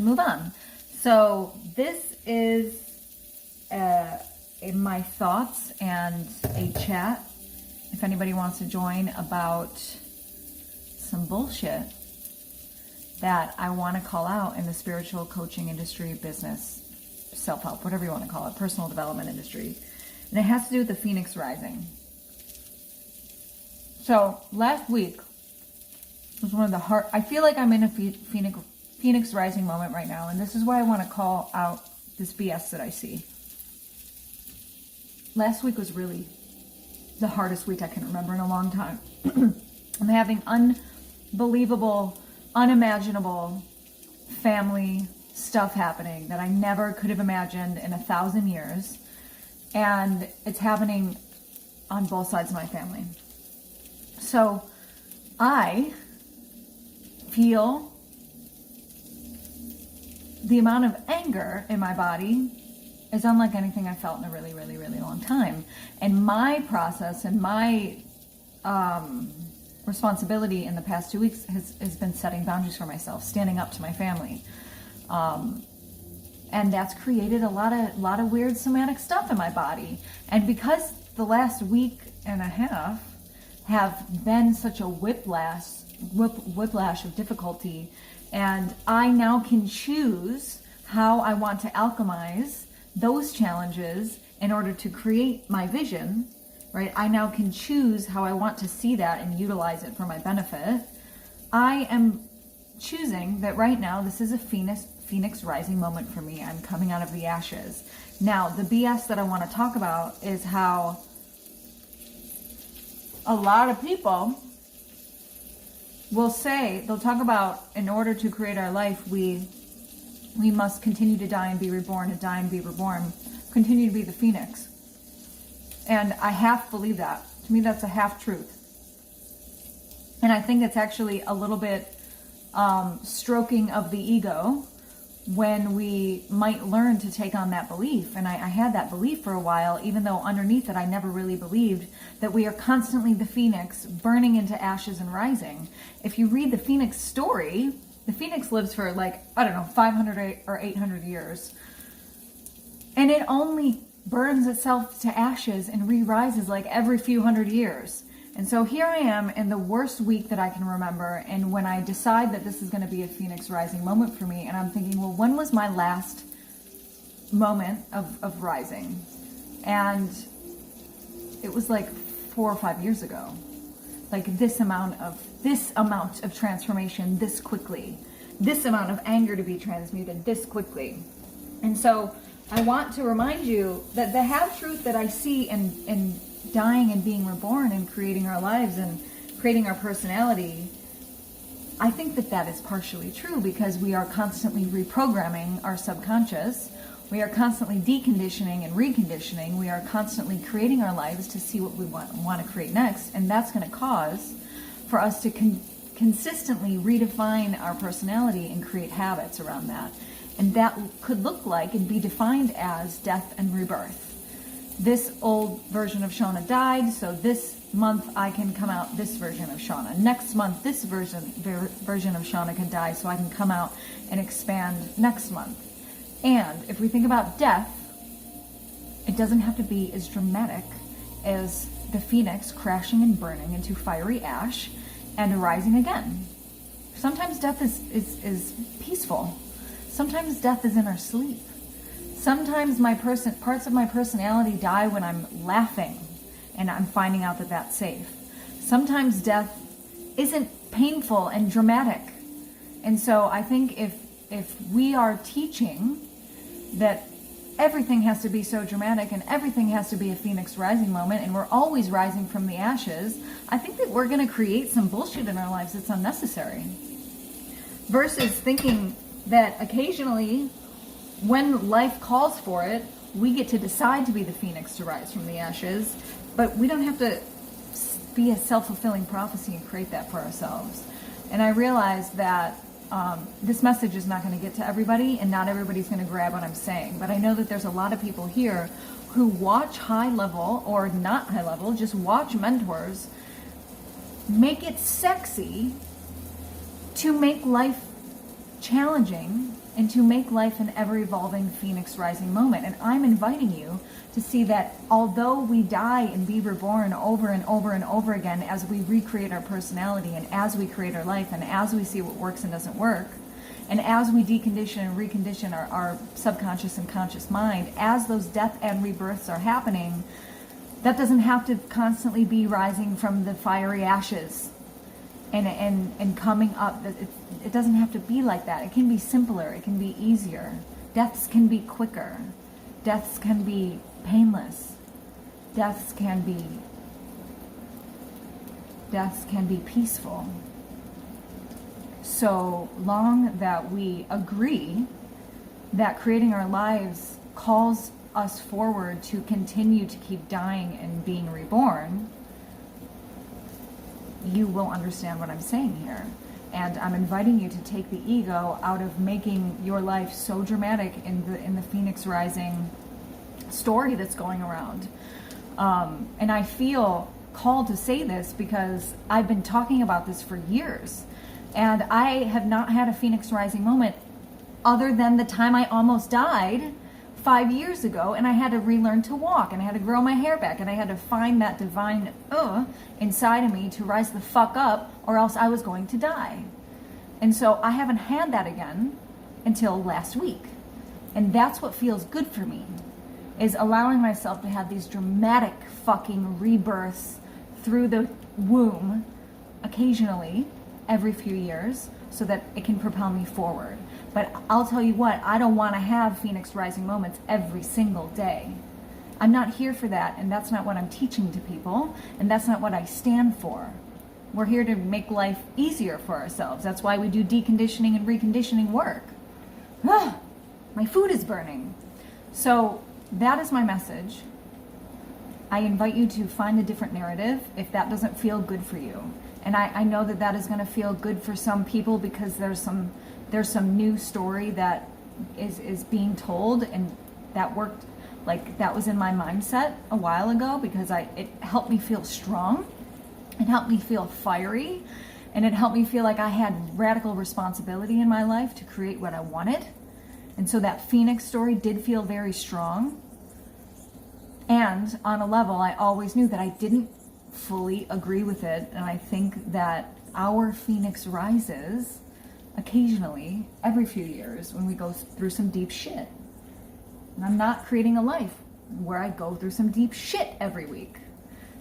move on. So this is my thoughts and a chat, if anybody wants to join, about some bullshit that I want to call out in the spiritual coaching industry, business, self-help, whatever you want to call it, personal development industry. And it has to do with the Phoenix Rising. So last week was one of the hard, I feel like I'm in a Phoenix Rising moment right now. And this is why I want to call out this BS that I see. Last week was really the hardest week I can remember in a long time. I'm having unbelievable, unimaginable family stuff happening that I never could have imagined in 1,000 years. And it's happening on both sides of my family. So I feel the amount of anger in my body is unlike anything I felt in a really, really, really long time. And my process and my responsibility in the past 2 weeks has been setting boundaries for myself, standing up to my family. And that's created a lot of weird somatic stuff in my body. And because the last week and a half have been such a whiplash of difficulty, and I now can choose how I want to alchemize those challenges in order to create my vision, right? I now can choose how I want to see that and utilize it for my benefit. I am choosing that right now this is a Phoenix Rising moment for me. I'm coming out of the ashes. Now, the BS that I want to talk about is how a lot of people will say, they'll talk about, in order to create our life, we must continue to die and be reborn, and die and be reborn, continue to be the Phoenix. And I half believe that. To me, that's a half truth. And I think it's actually a little bit stroking of the ego when we might learn to take on that belief. And I had that belief for a while, even though underneath it, I never really believed that we are constantly the Phoenix, burning into ashes and rising. If you read the Phoenix story, the Phoenix lives for 500 or 800 years. And it only burns itself to ashes and re-rises every few hundred years. And so here I am in the worst week that I can remember. And when I decide that this is going to be a Phoenix Rising moment for me, and I'm thinking, well, when was my last moment of rising? And it was 4 or 5 years ago. This amount of transformation this quickly, this amount of anger to be transmuted this quickly. And so I want to remind you that the half truth that I see in dying and being reborn and creating our lives and creating our personality, I think that is partially true, because we are constantly reprogramming our subconscious. We are constantly deconditioning and reconditioning. We are constantly creating our lives to see what we want to create next. And that's going to cause for us to consistently redefine our personality and create habits around that. And that could look like and be defined as death and rebirth. This old version of Shauna died, so this month I can come out this version of Shauna. Next month, this version of Shauna can die, so I can come out and expand next month. And if we think about death, it doesn't have to be as dramatic as the Phoenix crashing and burning into fiery ash and rising again. Sometimes death is peaceful. Sometimes death is in our sleep. Sometimes parts of my personality die when I'm laughing and I'm finding out that that's safe. Sometimes death isn't painful and dramatic. And so I think if we are teaching that everything has to be so dramatic and everything has to be a Phoenix Rising moment and we're always rising from the ashes, I think that we're going to create some bullshit in our lives that's unnecessary. Versus thinking that occasionally, when life calls for it, we get to decide to be the Phoenix to rise from the ashes, but we don't have to be a self-fulfilling prophecy and create that for ourselves. And I realize that this message is not going to get to everybody, and not everybody's going to grab what I'm saying. But I know that there's a lot of people here who watch high level, or not high level, just watch mentors make it sexy to make life challenging and to make life an ever-evolving phoenix rising moment. And I'm inviting you to see that although we die and be reborn over and over and over again as we recreate our personality and as we create our life and as we see what works and doesn't work, and as we decondition and recondition our subconscious and conscious mind, as those death and rebirths are happening, that doesn't have to constantly be rising from the fiery ashes and coming up. It doesn't have to be like that. It can be simpler. It can be easier. Deaths can be quicker. Deaths can be painless. Deaths can be peaceful. So long that we agree that creating our lives calls us forward to continue to keep dying and being reborn, you will understand what I'm saying here. And I'm inviting you to take the ego out of making your life so dramatic in the Phoenix Rising story that's going around. And I feel called to say this because I've been talking about this for years. And I have not had a Phoenix Rising moment other than the time I almost died 5 years ago, and I had to relearn to walk, and I had to grow my hair back, and I had to find that divine inside of me to rise the fuck up, or else I was going to die. And so I haven't had that again until last week. And that's what feels good for me, is allowing myself to have these dramatic fucking rebirths through the womb occasionally, every few years, so that it can propel me forward. But I'll tell you what, I don't want to have Phoenix Rising moments every single day. I'm not here for that, and that's not what I'm teaching to people, and that's not what I stand for. We're here to make life easier for ourselves. That's why we do deconditioning and reconditioning work. My food is burning. So that is my message. I invite you to find a different narrative if that doesn't feel good for you. And I know that that is going to feel good for some people because there's some new story that is being told, and that worked. Like, that was in my mindset a while ago because it helped me feel strong. It helped me feel fiery, and it helped me feel like I had radical responsibility in my life to create what I wanted. And so that Phoenix story did feel very strong. And on a level, I always knew that I didn't fully agree with it, and I think that our Phoenix rises occasionally every few years when we go through some deep shit. And I'm not creating a life where I go through some deep shit every week.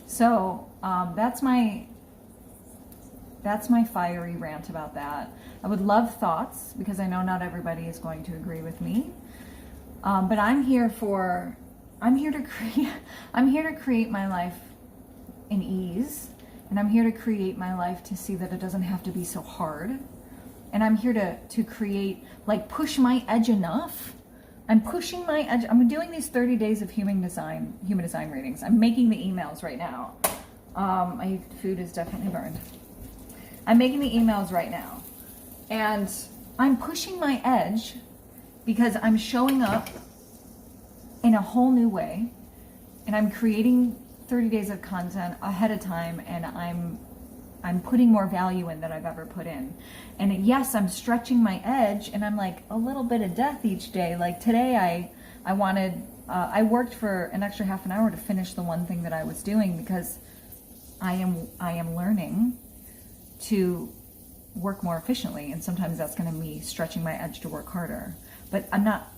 So that's my fiery rant about that. I would love thoughts because I know not everybody is going to agree with me. But I'm here to create my life in ease, and I'm here to create my life to see that it doesn't have to be so hard. And I'm here to create, like, push my edge enough. I'm pushing my edge. I'm doing these 30 days of human design readings. I'm making the emails right now. My food is definitely burned. I'm making the emails right now. And I'm pushing my edge because I'm showing up in a whole new way, and I'm creating 30 days of content ahead of time, and I'm putting more value in than I've ever put in. And yes, I'm stretching my edge, and I'm like a little bit of death each day. Like today, I worked for an extra half an hour to finish the one thing that I was doing because I am learning to work more efficiently, and sometimes that's going to mean stretching my edge to work harder. But I'm not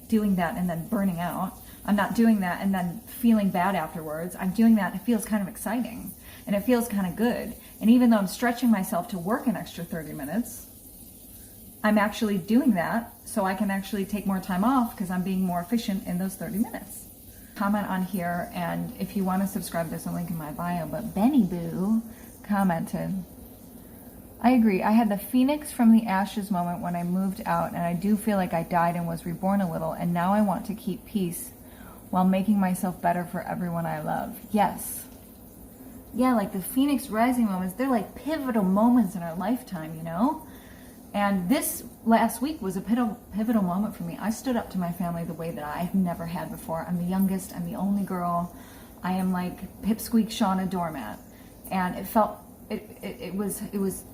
doing that and then burning out. I'm not doing that and then feeling bad afterwards. I'm doing that, it feels kind of exciting and it feels kind of good. And even though I'm stretching myself to work an extra 30 minutes, I'm actually doing that so I can actually take more time off because I'm being more efficient in those 30 minutes. Comment on here, and if you want to subscribe, there's a link in my bio, but Benny Boo commented, I agree. I had the phoenix from the ashes moment when I moved out, and I do feel like I died and was reborn a little, and now I want to keep peace while making myself better for everyone I love. Yes. Yeah, like the Phoenix rising moments, they're like pivotal moments in our lifetime, you know? And this last week was a pivotal moment for me. I stood up to my family the way that I've never had before. I'm the youngest, I'm the only girl. I am like pipsqueak Shauna doormat. And it was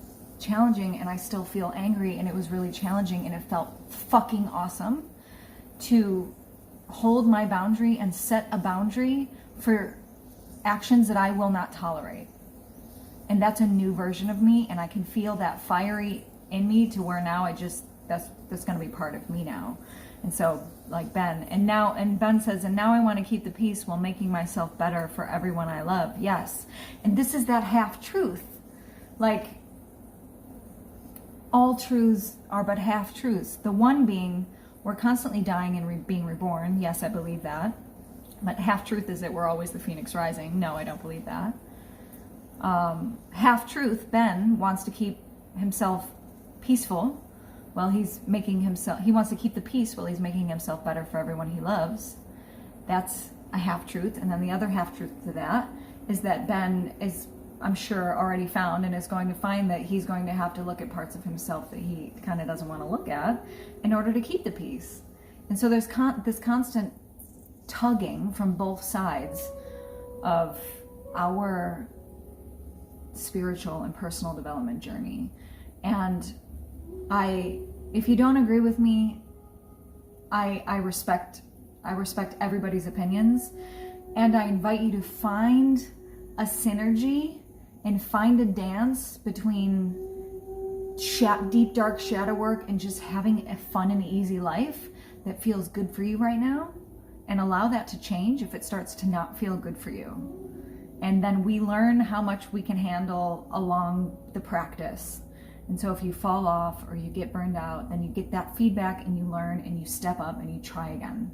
challenging, and I still feel angry, and it was really challenging, and it felt fucking awesome to hold my boundary and set a boundary for actions that I will not tolerate. And that's a new version of me, and I can feel that fiery in me to where now that's going to be part of me now. And so, like Ben, and Ben says, and now I want to keep the peace while making myself better for everyone I love. Yes. And this is that half truth. Like, all truths are but half truths. The one being, we're constantly dying and being reborn. Yes, I believe that. But half truth is that we're always the phoenix rising. No, I don't believe that. Half truth, Ben wants to keep himself peaceful while he wants to keep the peace while he's making himself better for everyone he loves. That's a half truth. And then the other half truth to that is that Ben is, I'm sure, already found and is going to find that he's going to have to look at parts of himself that he kind of doesn't want to look at in order to keep the peace. And so there's this constant tugging from both sides of our spiritual and personal development journey. And if you don't agree with me, I respect everybody's opinions, and I invite you to find a synergy and find a dance between deep dark shadow work and just having a fun and easy life that feels good for you right now, and allow that to change if it starts to not feel good for you. And then we learn how much we can handle along the practice. And so if you fall off or you get burned out, then you get that feedback and you learn and you step up and you try again.